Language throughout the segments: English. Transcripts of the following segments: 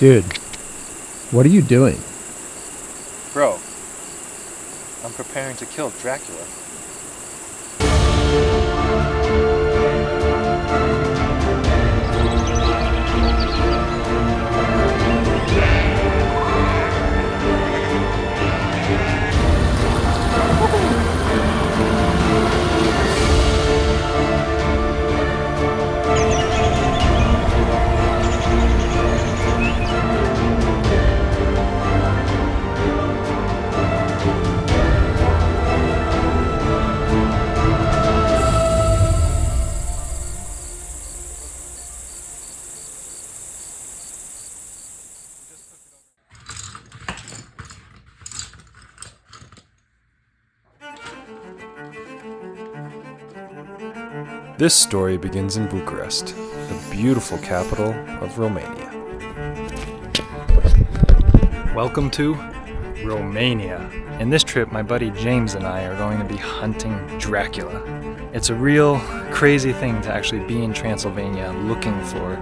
Dude, what are you doing? Bro, I'm preparing to kill Dracula. This story begins in Bucharest, the beautiful capital of Romania. Welcome to Romania. In this trip, my buddy James and I are going to be hunting Dracula. It's a real crazy thing to actually be in Transylvania looking for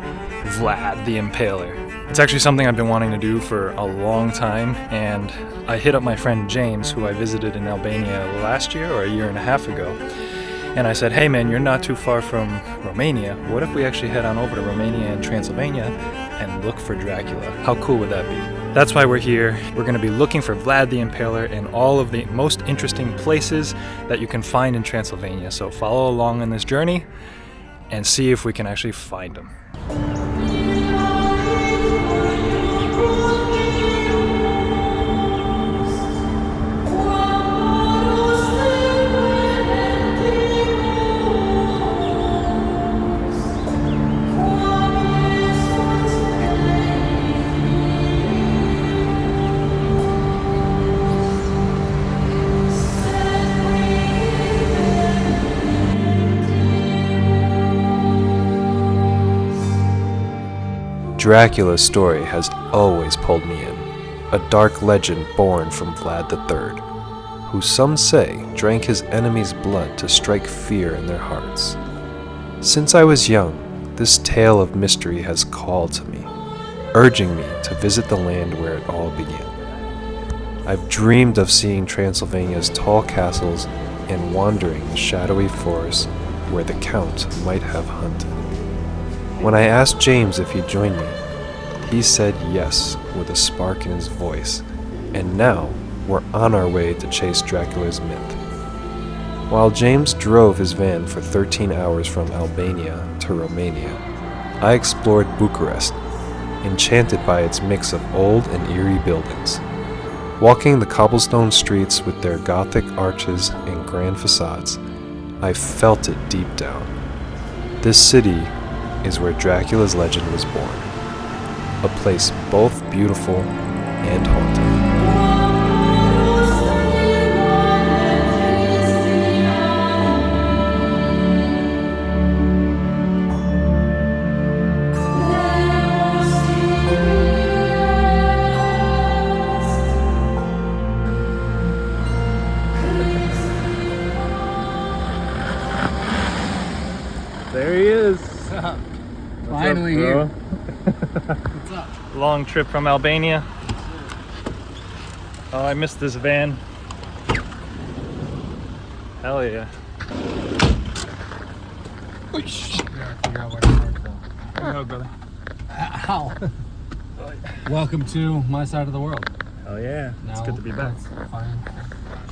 Vlad the Impaler. It's actually something I've been wanting to do for a long time, and I hit up my friend James, who I visited in Albania last year or a year and a half ago. And I said, hey man, you're not too far from Romania. What if we actually head on over to Romania and Transylvania and look for Dracula? How cool would that be? That's why we're here. We're going to be looking for Vlad the Impaler in all of the most interesting places that you can find in Transylvania. So follow along on this journey and see if we can actually find him. Dracula's story has always pulled me in, a dark legend born from Vlad III, who some say drank his enemies' blood to strike fear in their hearts. Since I was young, this tale of mystery has called to me, urging me to visit the land where it all began. I've dreamed of seeing Transylvania's tall castles and wandering the shadowy forests where the Count might have hunted. When I asked James if he'd join me, he said yes with a spark in his voice, and now we're on our way to chase Dracula's myth. While James drove his van for 13 hours from Albania to Romania, I explored Bucharest, enchanted by its mix of old and eerie buildings. Walking the cobblestone streets with their gothic arches and grand facades, I felt it deep down. This city is where Dracula's legend was born, a place both beautiful and haunting. There he is. Finally here. What's up? Long trip from Albania. Oh, I missed this van. Hell yeah. Yeah, I forgot what to mark though. There you go, brother. Ow. Welcome to my side of the world. Oh yeah, it's Now good to be back. let's find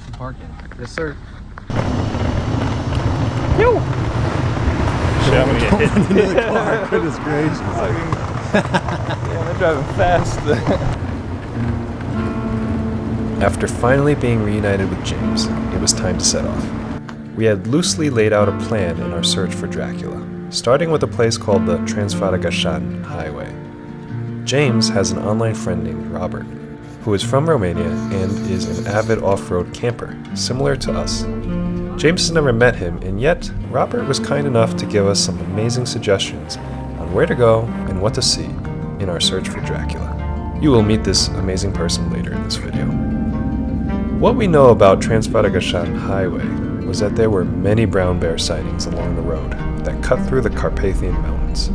some parking. Yes, sir. Yo! Shit, I'm gonna get hit. Into the car. Goodness gracious. Yeah, they're driving fast. After finally being reunited with James, it was time to set off. We had loosely laid out a plan in our search for Dracula, starting with a place called the Transfăgărășan Highway. James has an online friend named Robert, who is from Romania and is an avid off-road camper, similar to us. James has never met him, and yet Robert was kind enough to give us some amazing suggestions on where to go and what to see in our search for Dracula. You will meet this amazing person later in this video. What we know about Transfăgărășan Highway was that there were many brown bear sightings along the road that cut through the Carpathian mountains.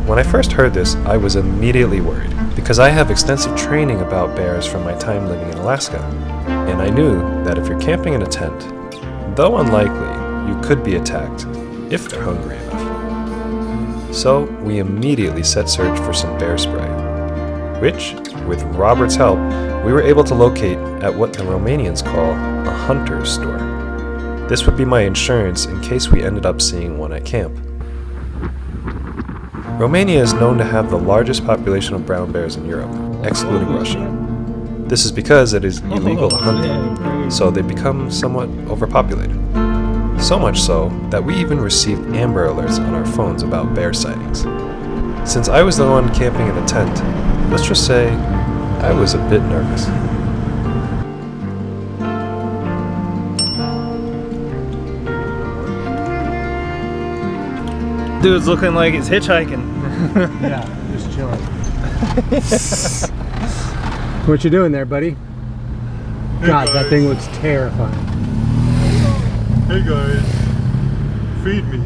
When I first heard this, I was immediately worried, because I have extensive training about bears from my time living in Alaska, and I knew that if you're camping in a tent, though unlikely, you could be attacked if they're hungry enough. So we immediately set search for some bear spray, which, with Robert's help, we were able to locate at what the Romanians call a hunter's store. This would be my insurance in case we ended up seeing one at camp. Romania is known to have the largest population of brown bears in Europe, excluding Russia. This is because it is illegal to hunt them, so they become somewhat overpopulated. So much so that we even received Amber Alerts on our phones about bear sightings. Since I was the one camping in the tent, let's just say I was a bit nervous. Dude's looking like he's hitchhiking. Yeah, just chilling. What you doing there, buddy? God, that thing looks terrifying. Hey guys, feed me.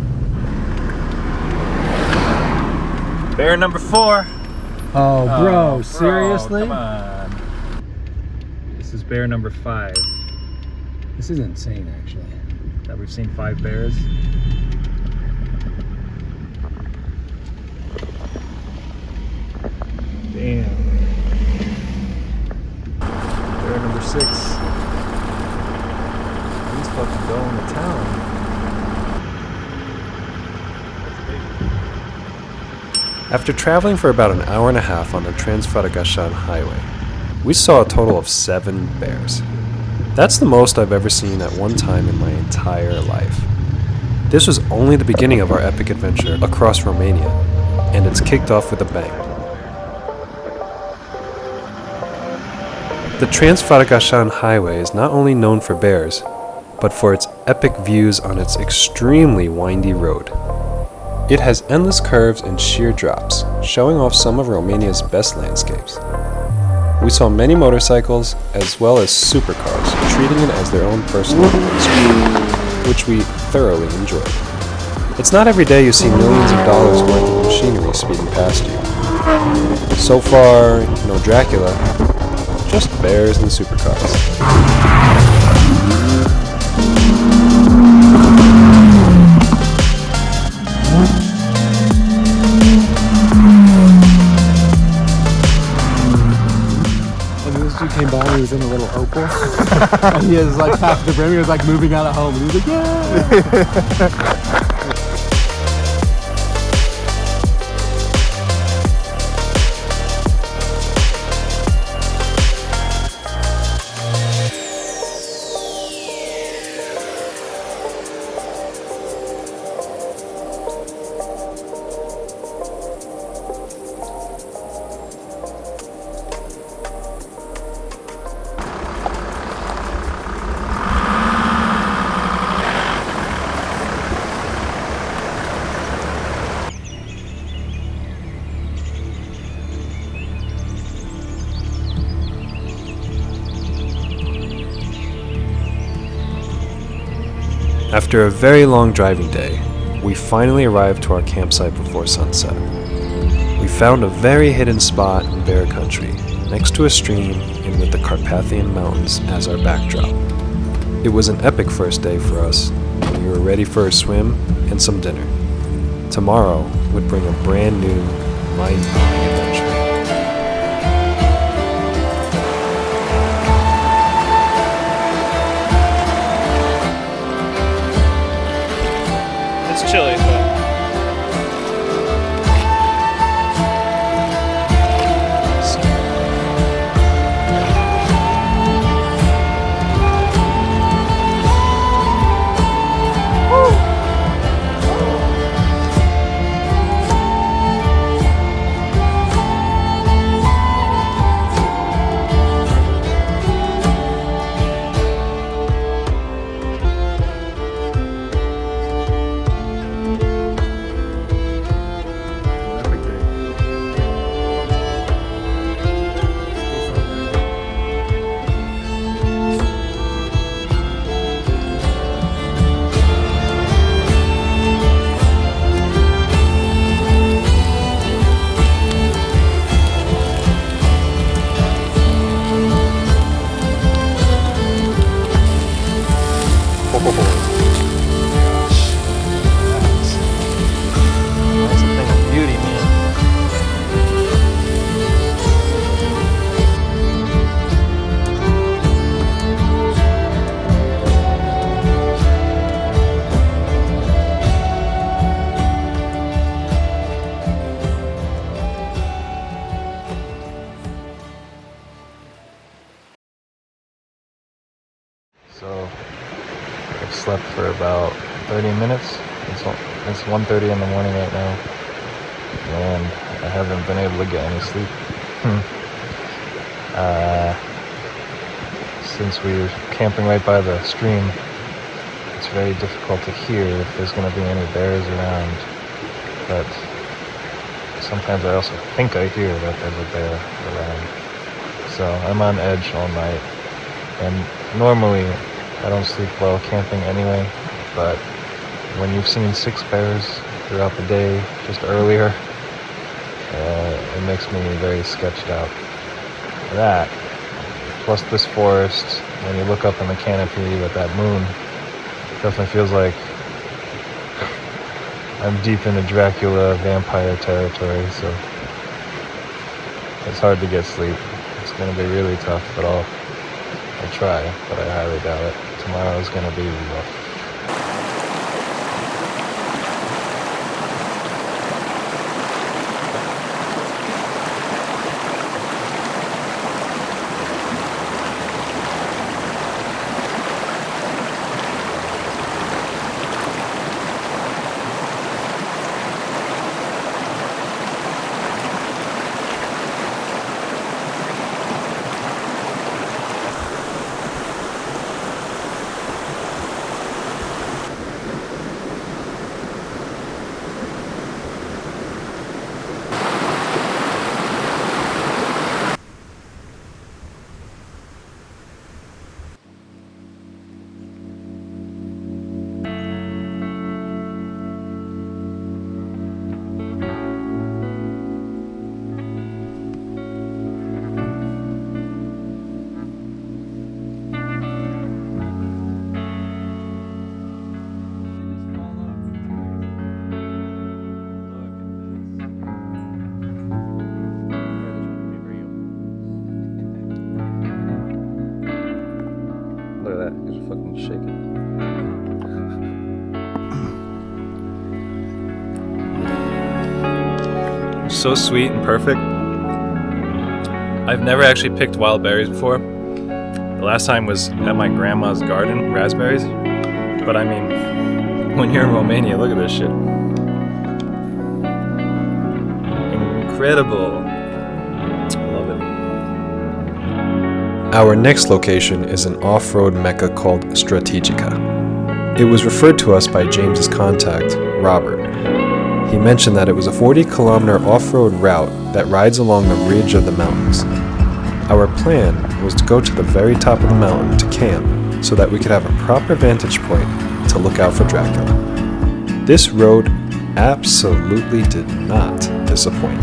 Bear number 4. Oh, bro, Bro, seriously? come on. This is bear number 5. This is insane, actually. That we've seen 5 bears. Damn. Bear number 6. He's fucking going to town. After traveling for about an hour and a half on the Transfăgărășan Highway, we saw a total of 7 bears. That's the most I've ever seen at one time in my entire life. This was only the beginning of our epic adventure across Romania, and it's kicked off with a bang. The Transfăgărășan Highway is not only known for bears, but for its epic views on its extremely windy road. It has endless curves and sheer drops, showing off some of Romania's best landscapes. We saw many motorcycles, as well as supercars, treating it as their own personal racetrack, which we thoroughly enjoyed. It's not every day you see millions of dollars worth of machinery speeding past you. So far, no Dracula, just bears and supercars. Came by, he was in a little Opel. And he was like past the brim, he was like moving out of home. And he was like, yeah! After a very long driving day, we finally arrived to our campsite before sunset. We found a very hidden spot in bear country, next to a stream and with the Carpathian mountains as our backdrop. It was an epic first day for us, and we were ready for a swim and some dinner. Tomorrow would bring a brand new, mind-blowing adventure. It's chilly, but 30 minutes. It's 1:30 in the morning right now, and I haven't been able to get any sleep. Since we're camping right by the stream, it's very difficult to hear if there's going to be any bears around, but sometimes I also think I hear that there's a bear around. So I'm on edge all night, and normally I don't sleep well camping anyway, but when you've seen 6 bears throughout the day just earlier, it makes me very sketched out. That, plus this forest, when you look up in the canopy with that moon, definitely feels like I'm deep into Dracula vampire territory, so it's hard to get sleep. It's going to be really tough, but I'll try, but I highly doubt it. Tomorrow is going to be rough. So sweet and perfect. I've never actually picked wild berries before. The last time was at my grandma's garden, raspberries. But I mean, when you're in Romania, look at this shit. Incredible. I love it. Our next location is an off-road mecca called Strategica. It was referred to us by James's contact, Robert. He mentioned that it was a 40-kilometer off-road route that rides along the ridge of the mountains. Our plan was to go to the very top of the mountain to camp so that we could have a proper vantage point to look out for Dracula. This road absolutely did not disappoint.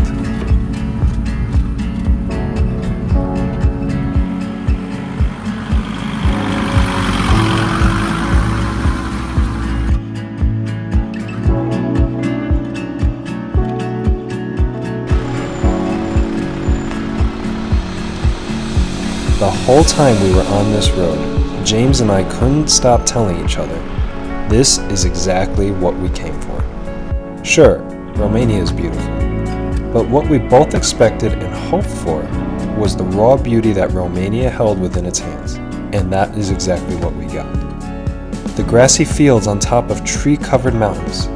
The whole time we were on this road, James and I couldn't stop telling each other, this is exactly what we came for. Sure, Romania is beautiful, but what we both expected and hoped for was the raw beauty that Romania held within its hands, and that is exactly what we got. The grassy fields on top of tree-covered mountains,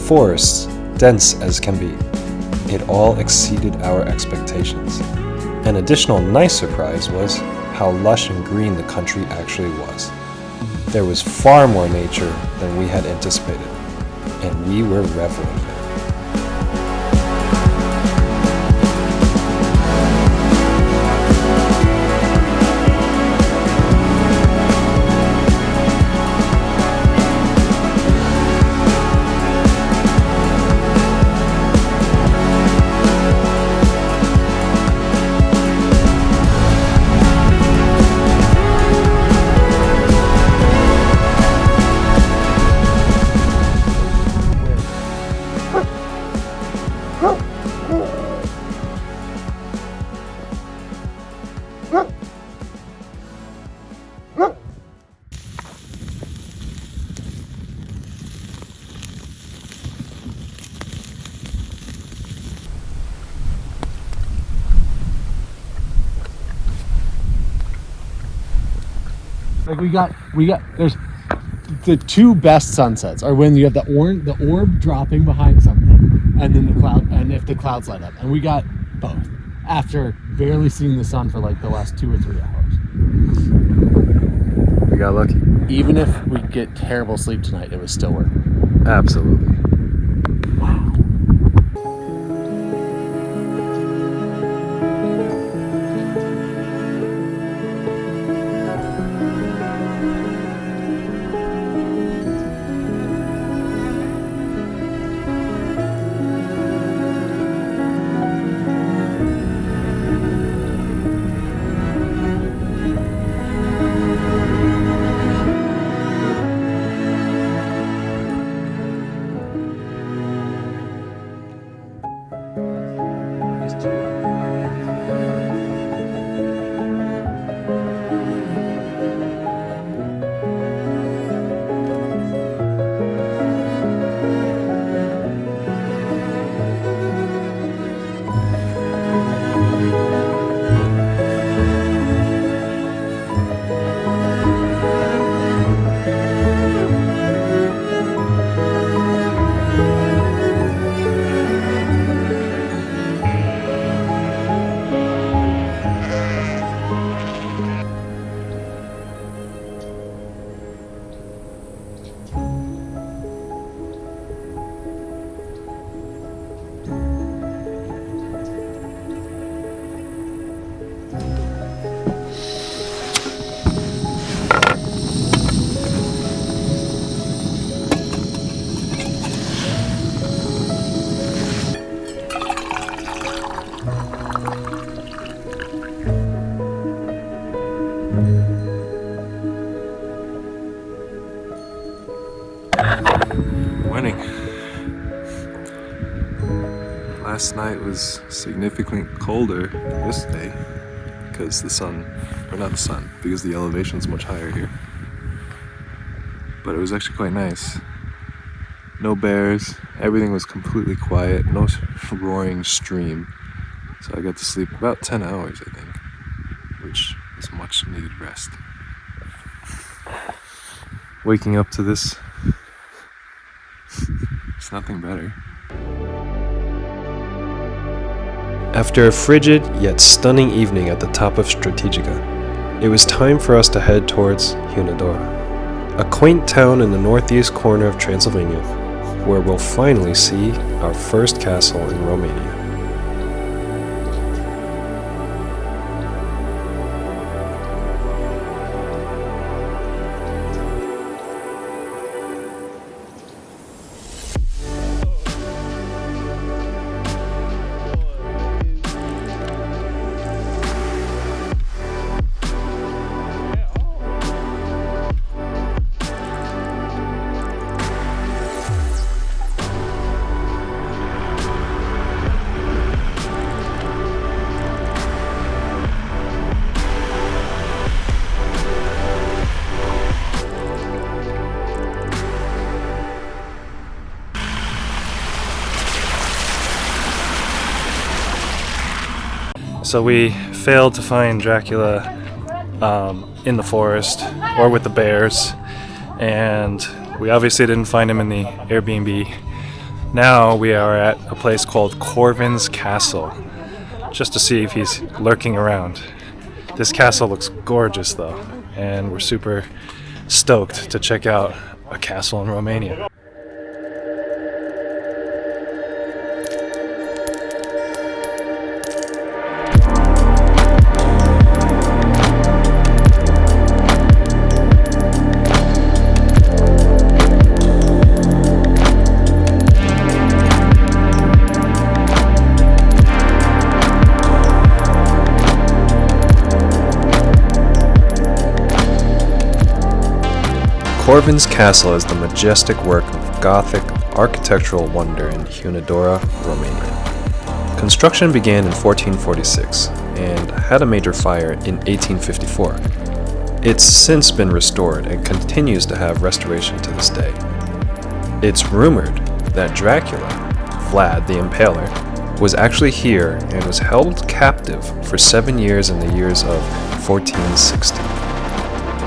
forests dense as can be, it all exceeded our expectations. An additional nice surprise was how lush and green the country actually was. There was far more nature than we had anticipated, and we were reveling in it. Like we got, there's the two best sunsets are when you have the orb dropping behind something, and then the cloud, and if the clouds light up. And we got both after barely seeing the sun for like the last 2 or 3 hours. We got lucky. Even if we get terrible sleep tonight, it was still worth it. Absolutely. Winning. Last night was significantly colder than this day because because the elevation's much higher here. But it was actually quite nice. No bears, everything was completely quiet, no roaring stream. So I got to sleep about 10 hours, I think, which is much needed rest. Waking up to this, it's nothing better. After a frigid yet stunning evening at the top of Strategica, it was time for us to head towards Hunedoara, a quaint town in the northeast corner of Transylvania, where we'll finally see our first castle in Romania. So we failed to find Dracula in the forest or with the bears, and we obviously didn't find him in the Airbnb. Now we are at a place called Corvin Castle, just to see if he's lurking around. This castle looks gorgeous though, and we're super stoked to check out a castle in Romania. Corvin's Castle is the majestic work of Gothic architectural wonder in Hunedoara, Romania. Construction began in 1446 and had a major fire in 1854. It's since been restored and continues to have restoration to this day. It's rumored that Dracula, Vlad the Impaler, was actually here and was held captive for 7 years in the years of 1460.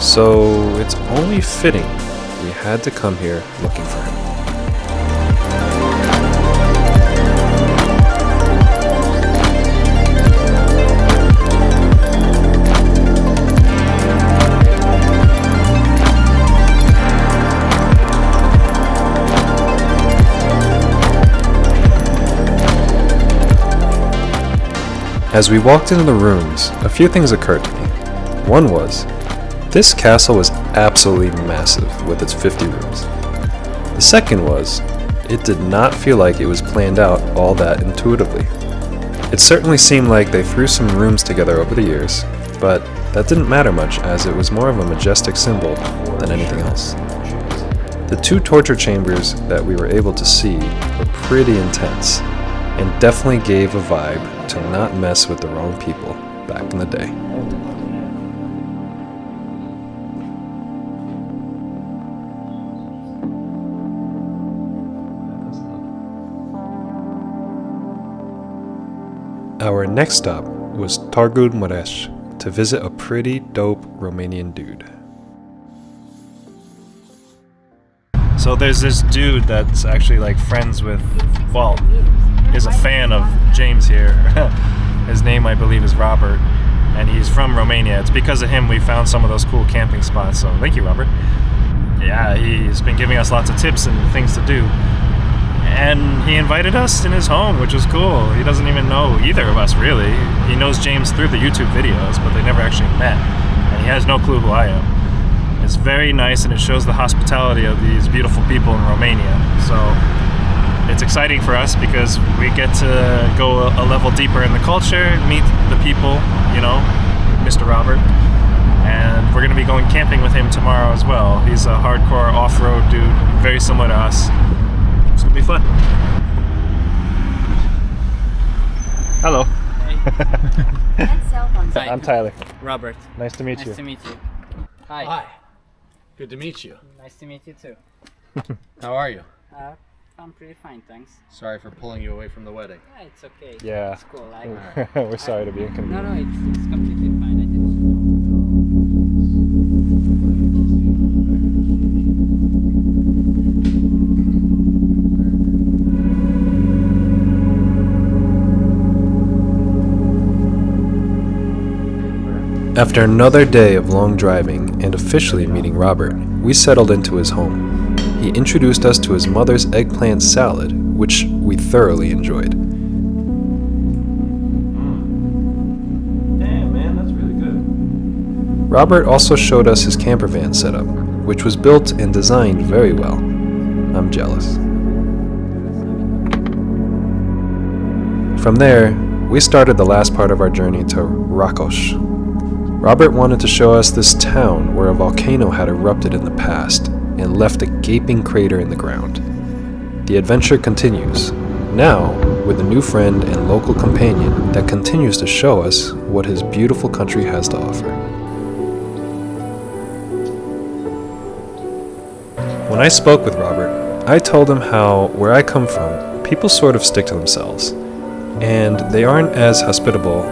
So it's only fitting we had to come here looking for him. As we walked into the rooms, a few things occurred to me. One was, this castle was absolutely massive with its 50 rooms. The second was, it did not feel like it was planned out all that intuitively. It certainly seemed like they threw some rooms together over the years, but that didn't matter much as it was more of a majestic symbol than anything else. The 2 torture chambers that we were able to see were pretty intense, and definitely gave a vibe to not mess with the wrong people back in the day. Our next stop was Târgu Mureș to visit a pretty dope Romanian dude. So there's this dude that's actually like friends with, well, is a fan of James here. His name, I believe, is Robert, and he's from Romania. It's because of him we found some of those cool camping spots, so thank you, Robert. Yeah, he's been giving us lots of tips and things to do. And he invited us in his home, which was cool. He doesn't even know either of us, really. He knows James through the YouTube videos, but they never actually met, and he has no clue who I am. It's very nice, and it shows the hospitality of these beautiful people in Romania. So it's exciting for us because we get to go a level deeper in the culture, meet the people, you know, Mr. Robert. And we're going to be going camping with him tomorrow as well. He's a hardcore off-road dude, very similar to us. It's going to be fun. Hello. Hey. Hi. I'm Tyler. Robert. Nice to meet you. Nice to meet you. Hi. Hi. Good to meet you. Nice to meet you too. How are you? I'm pretty fine, thanks. Sorry for pulling you away from the wedding. Yeah, it's okay. Yeah. It's cool. We're sorry to be No, inconvenient. it's completely fine. I didn't. After another day of long driving and officially meeting Robert, we settled into his home. He introduced us to his mother's eggplant salad, which we thoroughly enjoyed. Damn, man, that's really good. Robert also showed us his camper van setup, which was built and designed very well. I'm jealous. From there, we started the last part of our journey to Racoș. Robert wanted to show us this town where a volcano had erupted in the past and left a gaping crater in the ground. The adventure continues, now with a new friend and local companion that continues to show us what his beautiful country has to offer. When I spoke with Robert, I told him how, where I come from, people sort of stick to themselves, and they aren't as hospitable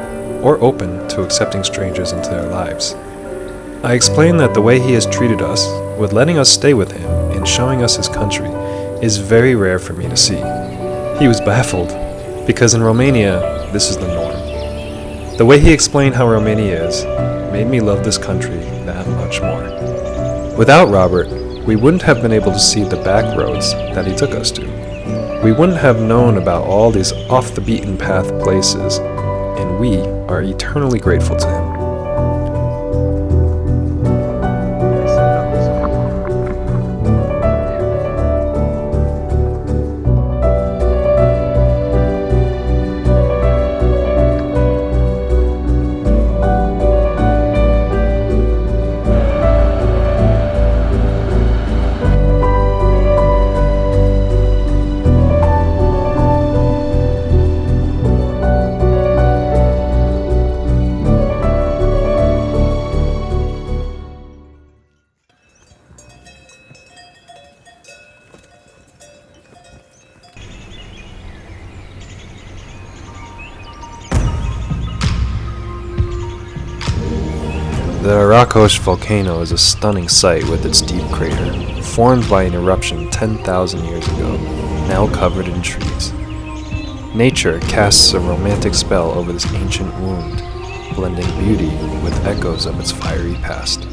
or open to accepting strangers into their lives. I explained that the way he has treated us, with letting us stay with him and showing us his country, is very rare for me to see. He was baffled, because in Romania, this is the norm. The way he explained how Romania is made me love this country that much more. Without Robert, we wouldn't have been able to see the back roads that he took us to. We wouldn't have known about all these off-the-beaten-path places, and we are eternally grateful to him. The Racoș Volcano is a stunning sight with its deep crater, formed by an eruption 10,000 years ago, now covered in trees. Nature casts a romantic spell over this ancient wound, blending beauty with echoes of its fiery past.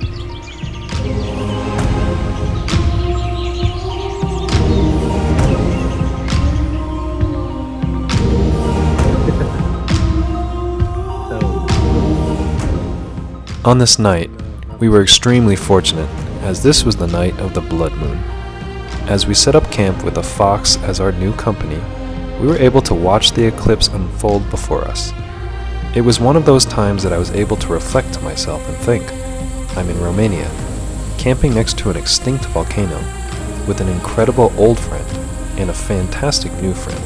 On this night, we were extremely fortunate, as this was the night of the blood moon. As we set up camp with a fox as our new company, we were able to watch the eclipse unfold before us. It was one of those times that I was able to reflect to myself and think, I'm in Romania, camping next to an extinct volcano, with an incredible old friend and a fantastic new friend,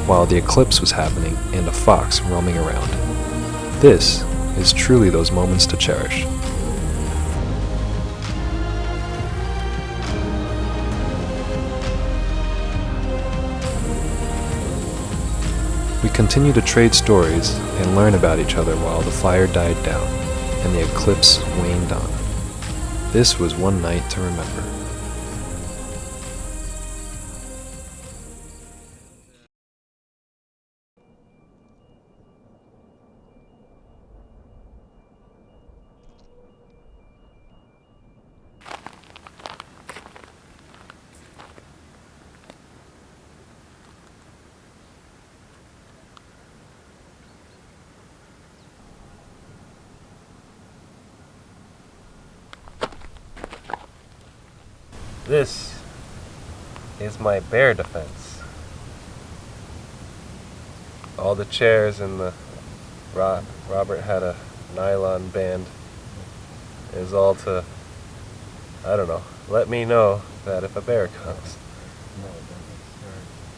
while the eclipse was happening and a fox roaming around. This is truly those moments to cherish. We continued to trade stories and learn about each other while the fire died down and the eclipse waned on. This was one night to remember. This is my bear defense. All the chairs in the Robert had a nylon band is all to, I don't know, let me know that if a bear comes.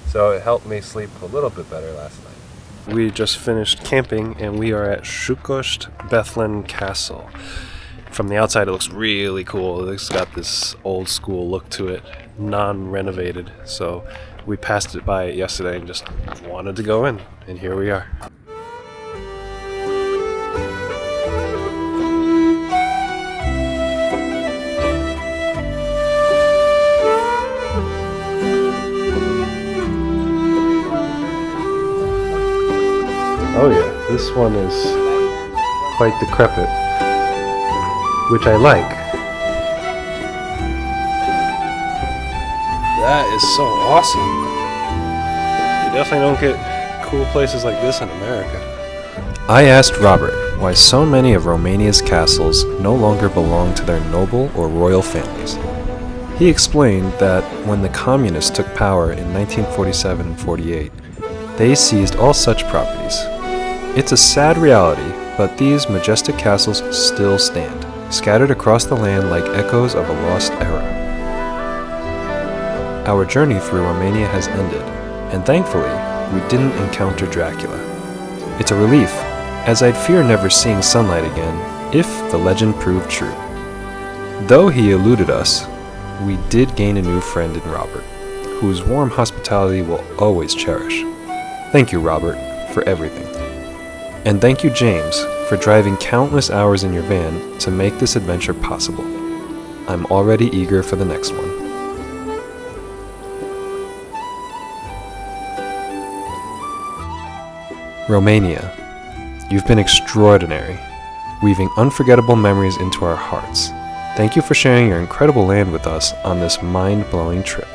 So it helped me sleep a little bit better last night. We just finished camping and we are at Sükösd-Bethlen Castle. From the outside it looks really cool. It's got this old school look to it, non-renovated. So we passed it by yesterday and just wanted to go in, and here we are. Oh yeah, this one is quite decrepit, which I like. That is so awesome. You definitely don't get cool places like this in America. I asked Robert why so many of Romania's castles no longer belong to their noble or royal families. He explained that when the communists took power in 1947 and 48, they seized all such properties. It's a sad reality, but these majestic castles still stand, scattered across the land like echoes of a lost era. Our journey through Romania has ended, and thankfully, we didn't encounter Dracula. It's a relief, as I'd fear never seeing sunlight again if the legend proved true. Though he eluded us, we did gain a new friend in Robert, whose warm hospitality we'll always cherish. Thank you, Robert, for everything. And thank you, James, for driving countless hours in your van to make this adventure possible. I'm already eager for the next one. Romania, you've been extraordinary, weaving unforgettable memories into our hearts. Thank you for sharing your incredible land with us on this mind-blowing trip.